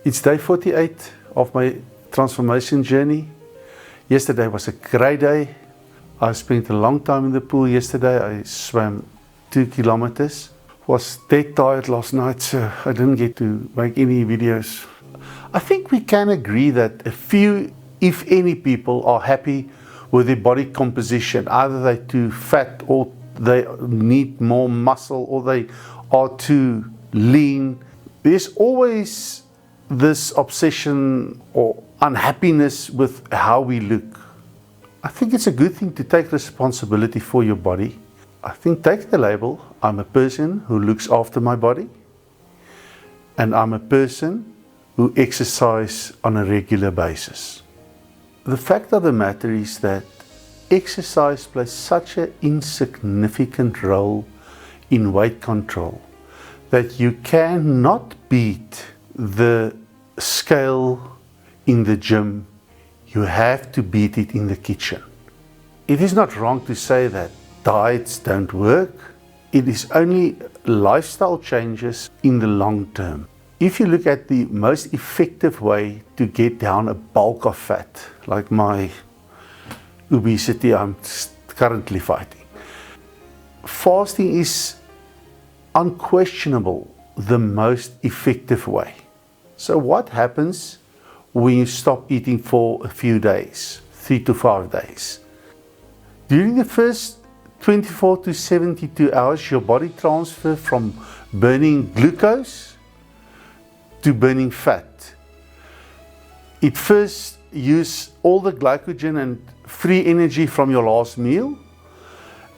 It's day 48 of my transformation journey. Yesterday was a great day. I spent a long time in the pool yesterday. I swam 2 kilometers. Was dead tired last night, so I didn't get to make any videos. I think we can agree that a few, if any, people are happy with their body composition. Either they're too fat, or they need more muscle, or they are too lean. There's always this obsession or unhappiness with how we look. I think it's a good thing to take responsibility for your body. I think take the label, I'm a person who looks after my body, and I'm a person who exercises on a regular basis. The fact of the matter is that exercise plays such an insignificant role in weight control that you cannot beat the scale in the gym. You have to beat it in the kitchen. It is not wrong to say that diets don't work. It is only lifestyle changes in the long term. If you look at the most effective way to get down a bulk of fat, like my obesity I'm currently fighting, fasting is unquestionable the most effective way. So what happens when you stop eating for a few days, 3 to 5 days? During the first 24 to 72 hours, your body transfers from burning glucose to burning fat. It first uses all the glycogen and free energy from your last meal,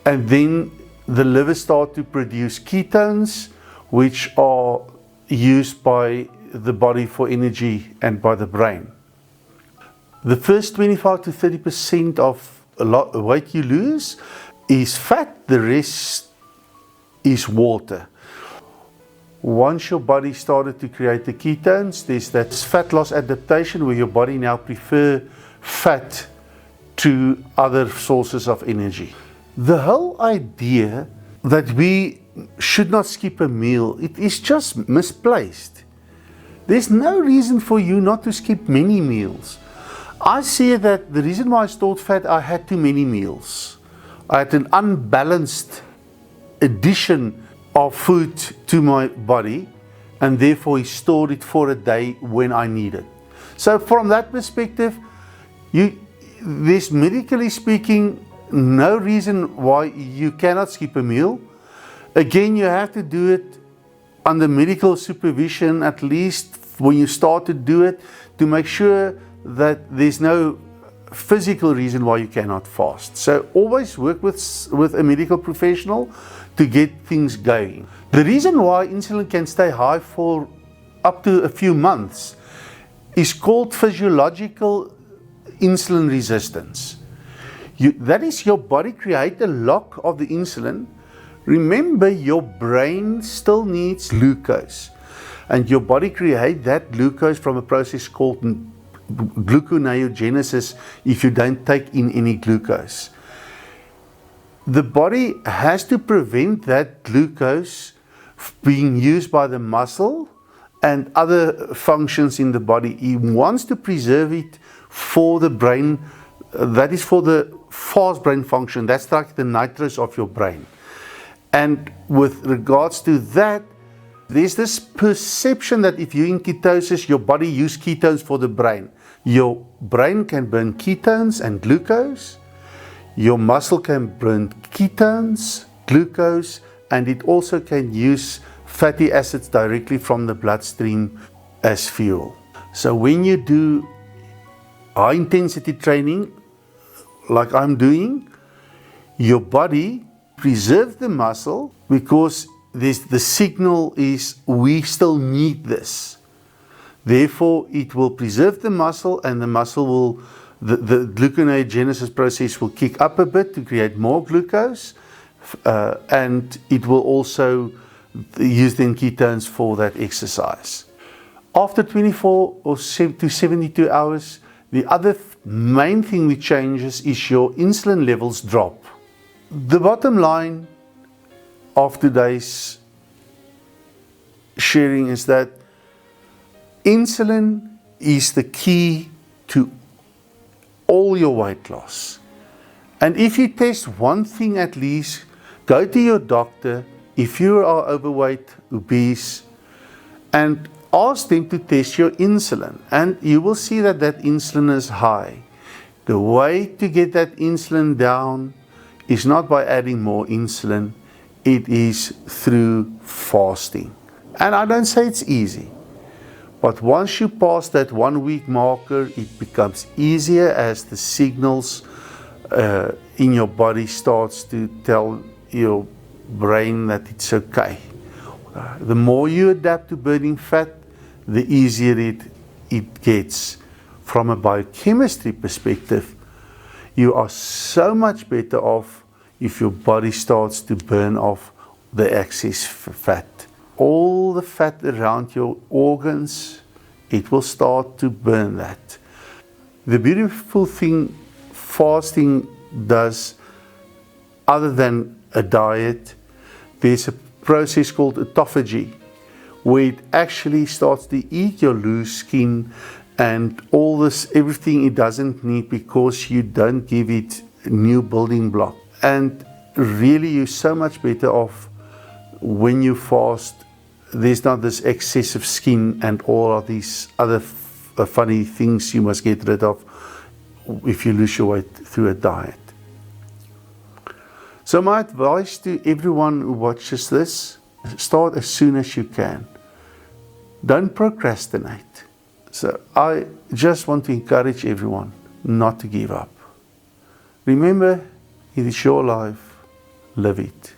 and then the liver starts to produce ketones, which are used by the body for energy and by the brain. The first 25 to 30% of weight you lose is fat, the rest is water. Once your body started to create the ketones, there's that fat loss adaptation where your body now prefers fat to other sources of energy. The whole idea that we should not skip a meal, it is just misplaced. There's no reason for you not to skip many meals. I see that the reason why I stored fat, I had too many meals. I had an unbalanced addition of food to my body, and therefore he stored it for a day when I need it. So from that perspective, there's medically speaking no reason why you cannot skip a meal. Again, you have to do it under medical supervision, at least when you start to do it, to make sure that there's no physical reason why you cannot fast. So always work with a medical professional to get things going. The reason why insulin can stay high for up to a few months is called physiological insulin resistance. That is, your body creates a lock of the insulin. Remember, your brain still needs glucose, and your body creates that glucose from a process called gluconeogenesis if you don't take in any glucose. The body has to prevent that glucose being used by the muscle and other functions in the body. It wants to preserve it for the brain, that is for the fast brain function. That's like the nitrous of your brain. And with regards to that, there's this perception that if you're in ketosis, your body uses ketones for the brain. Your brain can burn ketones and glucose. Your muscle can burn ketones, glucose, and it also can use fatty acids directly from the bloodstream as fuel. So when you do high intensity training, like I'm doing, your body preserves the muscle because the signal is we still need this. Therefore, it will preserve the muscle, and the muscle will, the gluconeogenesis process will kick up a bit to create more glucose, and it will also use then ketones for that exercise. After 24 or to 72 hours, the other main thing which changes is your insulin levels drop. The bottom line of today's sharing is that Insulin is the key to all your weight loss. And if you test one thing at least, go to your doctor if you are overweight, obese, and ask them to test your insulin. And you will see that that insulin is high. The way to get that insulin down is not by adding more insulin, it is through fasting. And I don't say it's easy, but once you pass that 1 week marker, it becomes easier as the signals in your body starts to tell your brain that it's okay. The more you adapt to burning fat, the easier it gets. From a biochemistry perspective, you are so much better off if your body starts to burn off the excess fat. All the fat around your organs, it will start to burn that. The beautiful thing fasting does, other than a diet, there's a process called autophagy, where it actually starts to eat your loose skin and all this, everything it doesn't need, because you don't give it new building block. And really, you're so much better off when you fast. There's not this excessive skin and all of these other funny things you must get rid of if you lose your weight through a diet. So my advice to everyone who watches this, start as soon as you can. Don't procrastinate. So I just want to encourage everyone not to give up. Remember, it is your life, live it.